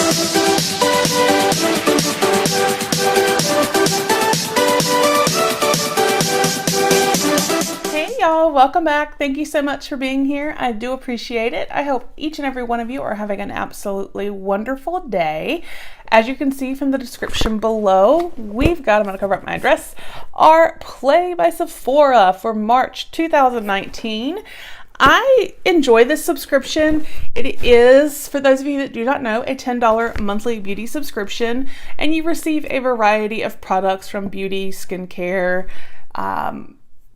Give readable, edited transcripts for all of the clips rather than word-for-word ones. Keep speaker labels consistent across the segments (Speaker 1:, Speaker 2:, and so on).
Speaker 1: Hey y'all, welcome back. Thank you so much for being here. I do appreciate it. I hope each and every one of you are having an absolutely wonderful day. As you can see from the description below, we've got, I'm going to cover up my address, our Play by Sephora for March 2019. I enjoy this subscription. It is, for those of you that do not know, a $10 monthly beauty subscription, and you receive a variety of products from beauty, skincare,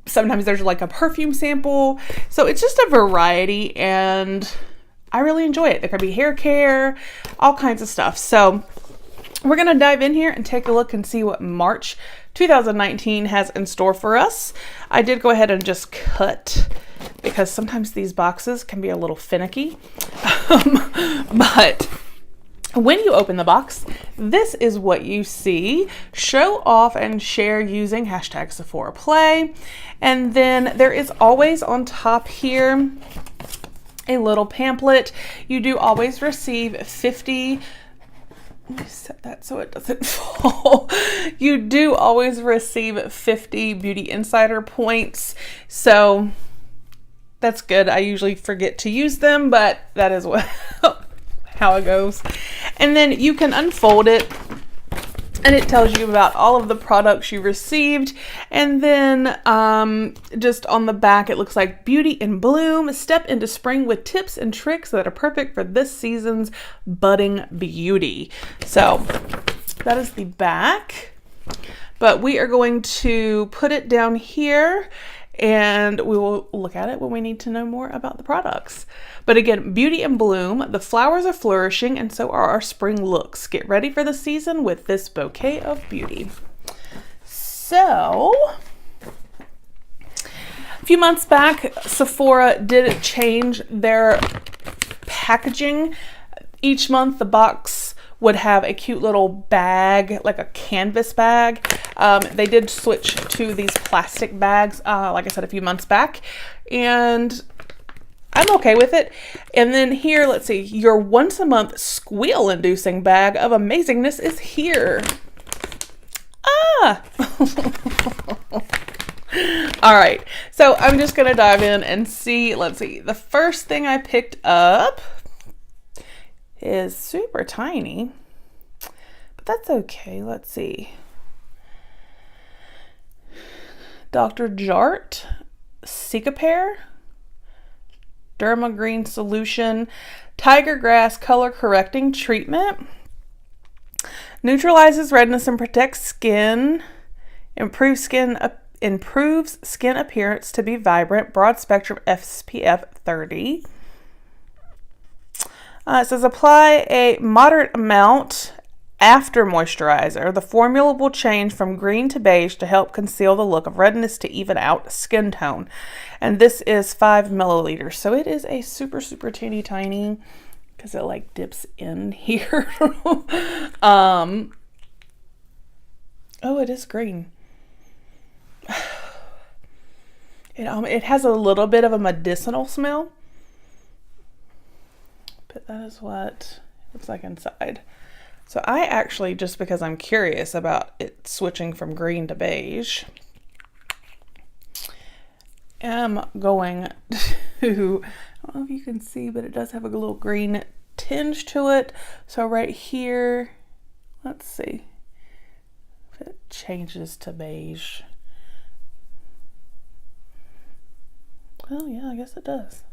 Speaker 1: sometimes there's like a perfume sample. So it's just a variety and I really enjoy it. There could be hair care, all kinds of stuff. So we're going to dive in here and take a look and see what March 2019 has in store for us. I did go ahead and just cut because sometimes these boxes can be a little finicky. But when you open the box, this is what you see. Show off and share using hashtag Sephora Play. And then there is always on top here a little pamphlet. You do always receive 50, let me set that so it doesn't fall. You do always receive 50 Beauty Insider points. So that's good. I usually forget to use them, but that is what how it goes. And then you can unfold it and it tells you about all of the products you received. And then just on the back, it looks like Beauty in Bloom. Step into spring with tips and tricks that are perfect for this season's budding beauty. So that is the back. But we are going to put it down here and we will look at it when we need to know more about the products. But again, Beauty in Bloom, the flowers are flourishing and so are our spring looks. Get ready for the season with this bouquet of beauty. So, a few months back, Sephora did change their packaging. Each month the box would have a cute little bag, like a canvas bag. They did switch to these plastic bags, like I said, a few months back, and I'm okay with it. And then here, let's see, your once a month squeal-inducing bag of amazingness is here. Ah! All right, so I'm just gonna dive in and see, let's see, the first thing I picked up is super tiny, but that's okay. Let's see. Dr. Jart Cicapair Dermagreen Solution Tiger Grass Color Correcting Treatment. Neutralizes redness and protects skin. Improves skin appearance to be vibrant. Broad spectrum SPF 30. It says apply a moderate amount after moisturizer. The formula will change from green to beige to help conceal the look of redness to even out skin tone. And this is 5 milliliters. So it is a super, super teeny tiny, because it like dips in here. Oh, it is green. It has a little bit of a medicinal smell. But that is what it looks like inside. So I actually, just because I'm curious about it switching from green to beige, am going to, I don't know if you can see, but it does have a little green tinge to it. So right here, let's see if it changes to beige. Oh yeah, I guess it does.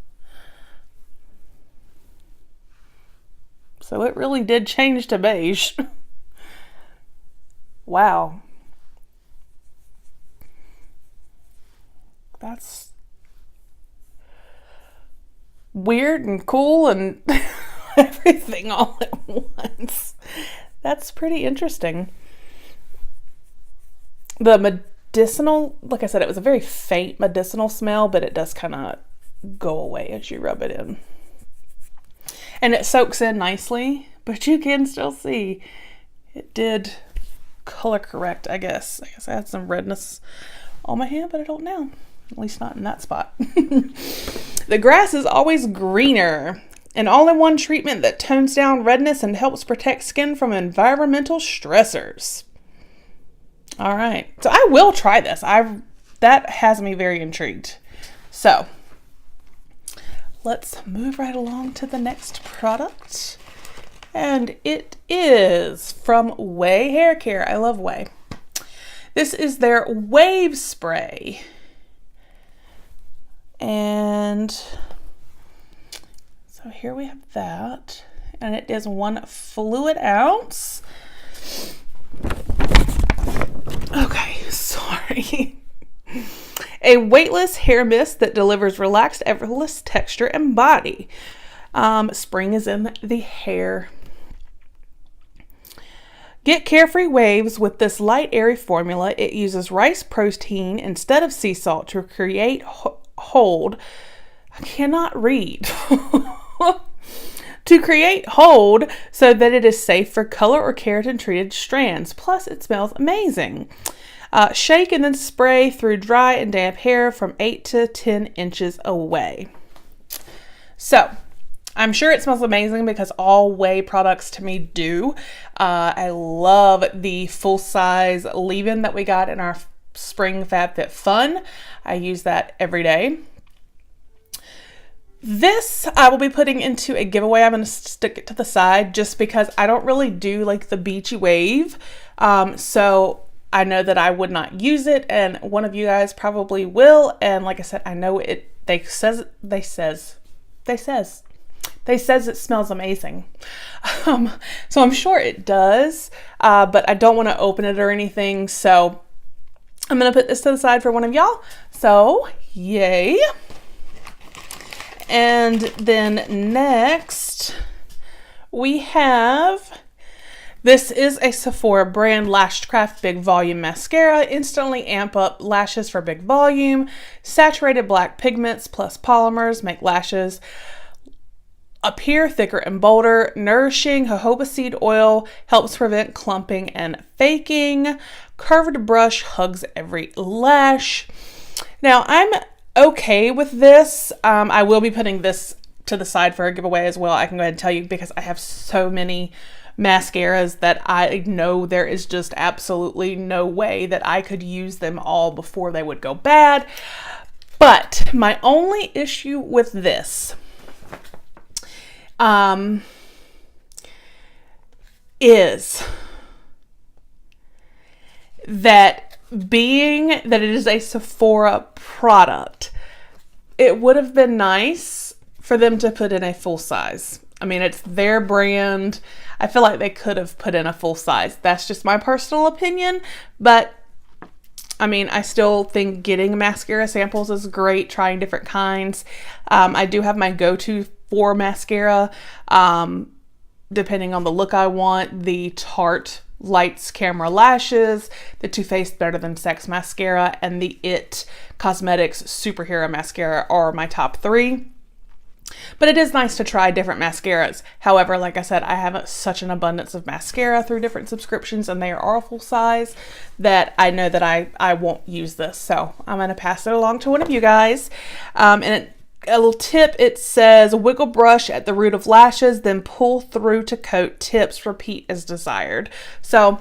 Speaker 1: So it really did change to beige. Wow. That's weird and cool and everything all at once. That's pretty interesting. The medicinal, like I said, it was a very faint medicinal smell, but it does kind of go away as you rub it in. And it soaks in nicely, but you can still see it did color correct, I guess. I guess I had some redness on my hand, but I don't now. At least not in that spot. The grass is always greener. An all-in-one treatment that tones down redness and helps protect skin from environmental stressors. All right, so I will try this. That has me very intrigued. So let's move right along to the next product. And it is from Way Hair Care. I love Way. This is their Wave Spray. And so here we have that. And it is 1 fluid ounce. Okay, sorry. A weightless hair mist that delivers relaxed, effortless texture and body. Spring is in the hair. Get carefree waves with this light, airy formula. It uses rice protein instead of sea salt to create hold. I cannot read. To create hold so that it is safe for color or keratin treated strands. Plus, it smells amazing. Shake and then spray through dry and damp hair from 8 to 10 inches away. So, I'm sure it smells amazing because all Way products to me do. I love the full-size leave-in that we got in our Spring FabFitFun. I use that every day. This I will be putting into a giveaway. I'm going to stick it to the side just because I don't really do like the beachy wave. So I know that I would not use it, and one of you guys probably will. And like I said, I know it. They says it smells amazing. So I'm sure it does, but I don't want to open it or anything. So I'm going to put this to the side for one of y'all. So yay. And then next we have, this is a Sephora brand Lashcraft Big Volume Mascara. Instantly amp up lashes for big volume. Saturated black pigments plus polymers make lashes appear thicker and bolder. Nourishing jojoba seed oil helps prevent clumping and faking. Curved brush hugs every lash. Now I'm okay with this. I will be putting this to the side for a giveaway as well. I can go ahead and tell you because I have so many mascaras that I know there is just absolutely no way that I could use them all before they would go bad. But my only issue with this is that being that it is a Sephora product, it would have been nice for them to put in a full size. I mean, it's their brand. I feel like they could have put in a full size. That's just my personal opinion, but I mean, I still think getting mascara samples is great, trying different kinds. I do have my go-to for mascara, depending on the look I want. The Tarte Lights Camera Lashes, the Too Faced Better Than Sex Mascara, and the It Cosmetics Superhero Mascara are my top 3. But it is nice to try different mascaras. However, like I said, I have such an abundance of mascara through different subscriptions, and they are all full size, that I know that I won't use this. So I'm going to pass it along to one of you guys. A little tip, it says wiggle brush at the root of lashes, then pull through to coat tips. Repeat as desired. So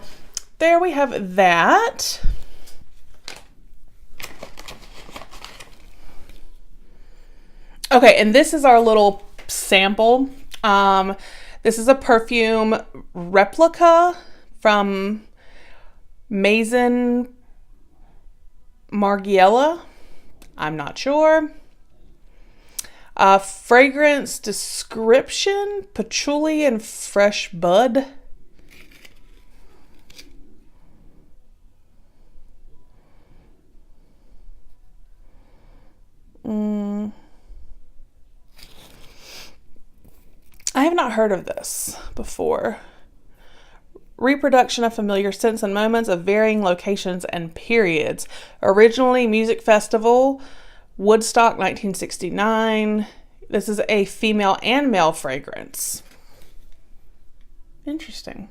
Speaker 1: there we have that. Okay, and this is our little sample. This is a perfume replica from Maison Margiela. I'm not sure. Fragrance description, patchouli and fresh bud. I have not heard of this before. Reproduction of familiar scents and moments of varying locations and periods. Originally Music Festival, Woodstock 1969. This is a female and male fragrance. Interesting.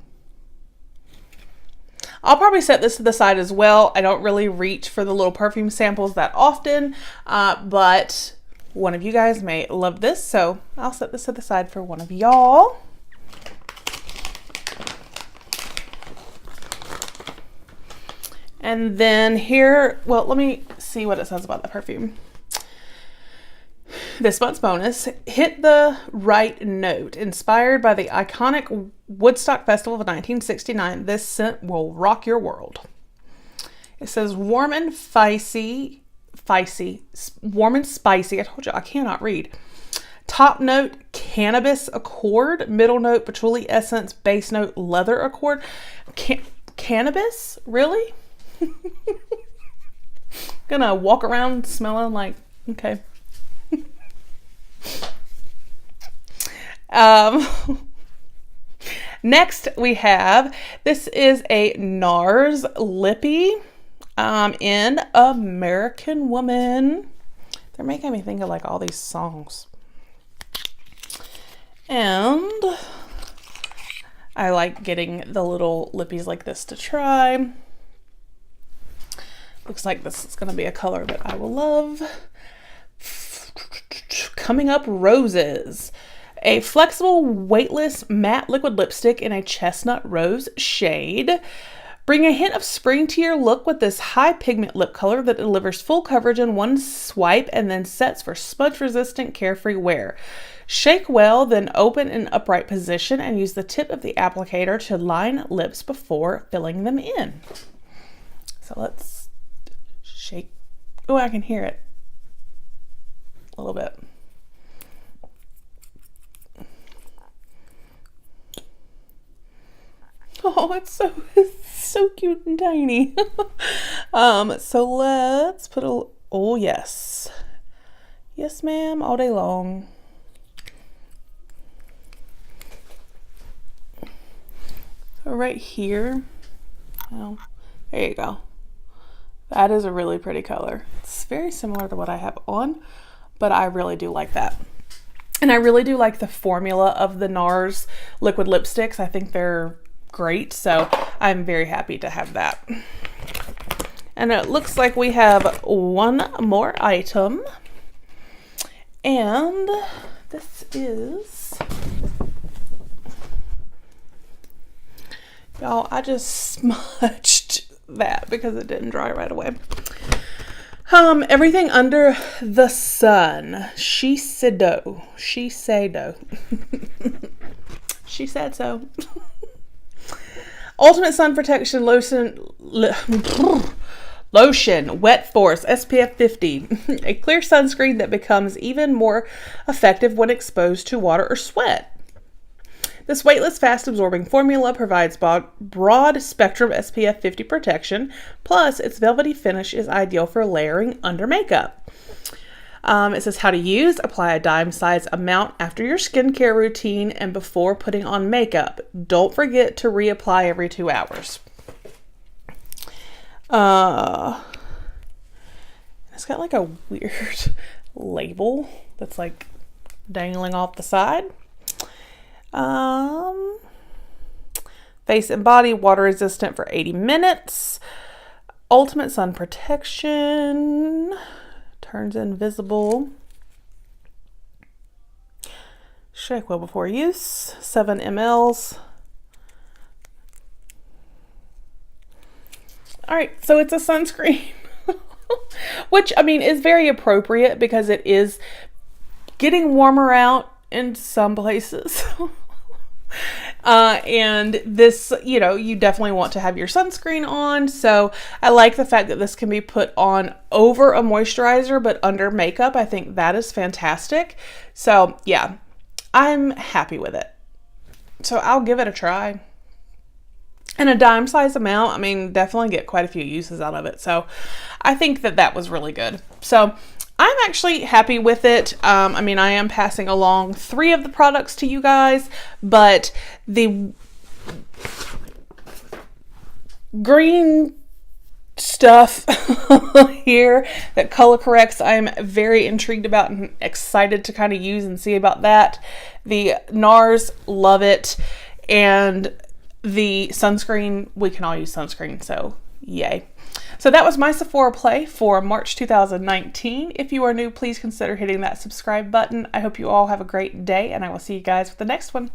Speaker 1: I'll probably set this to the side as well. I don't really reach for the little perfume samples that often, but one of you guys may love this, so I'll set this to the side for one of y'all. And then here, well, let me see what it says about the perfume. This month's bonus, hit the right note. Inspired by the iconic Woodstock Festival of 1969, this scent will rock your world. It says warm and spicy. Warm and spicy. I told you I cannot read. Top note, cannabis accord. Middle note, patchouli essence. Base note, leather accord. Cannabis? Really? Gonna walk around smelling like, okay. Next we have, this is a NARS Lippy in American Woman. They're making me think of like all these songs. And I like getting the little lippies like this to try. Looks like this is going to be a color that I will love. Coming Up Roses. A flexible, weightless, matte liquid lipstick in a chestnut rose shade. Bring a hint of spring to your look with this high pigment lip color that delivers full coverage in one swipe and then sets for smudge-resistant, carefree wear. Shake well, then open in upright position and use the tip of the applicator to line lips before filling them in. So let's shake. Oh, I can hear it a little bit. Oh, it's so cute and tiny. So let's put a, oh yes. Yes, ma'am, all day long. So right here, oh, there you go. That is a really pretty color. It's very similar to what I have on, but I really do like that. And I really do like the formula of the NARS liquid lipsticks. I think they're great, so I'm very happy to have that. And it looks like we have one more item, and this is, y'all, I just smudged that because it didn't dry right away. Everything Under the Sun. She said so. She said so. Ultimate Sun Protection Lotion, Wet Force, SPF 50. A clear sunscreen that becomes even more effective when exposed to water or sweat. This weightless, fast-absorbing formula provides broad spectrum SPF 50 protection, plus its velvety finish is ideal for layering under makeup. It says how to use. Apply a dime-size amount after your skincare routine and before putting on makeup. Don't forget to reapply every 2 hours. It's got like a weird label that's like dangling off the side. Face and body water resistant for 80 minutes. Ultimate sun protection. Turns invisible. Shake well before use. 7 mLs. All right, so it's a sunscreen, which I mean is very appropriate because it is getting warmer out in some places. And this, you know, you definitely want to have your sunscreen on. So I like the fact that this can be put on over a moisturizer, but under makeup. I think that is fantastic. So yeah, I'm happy with it. So I'll give it a try. And a dime size amount, I mean, definitely get quite a few uses out of it. So I think that that was really good. So I'm actually happy with it. I mean, I am passing along 3 of the products to you guys, but the green stuff here that color corrects, I'm very intrigued about and excited to kind of use and see about that. The NARS, love it. And the sunscreen, we can all use sunscreen, so yay. So that was my Sephora play for March 2019. If you are new, please consider hitting that subscribe button. I hope you all have a great day, and I will see you guys with the next one.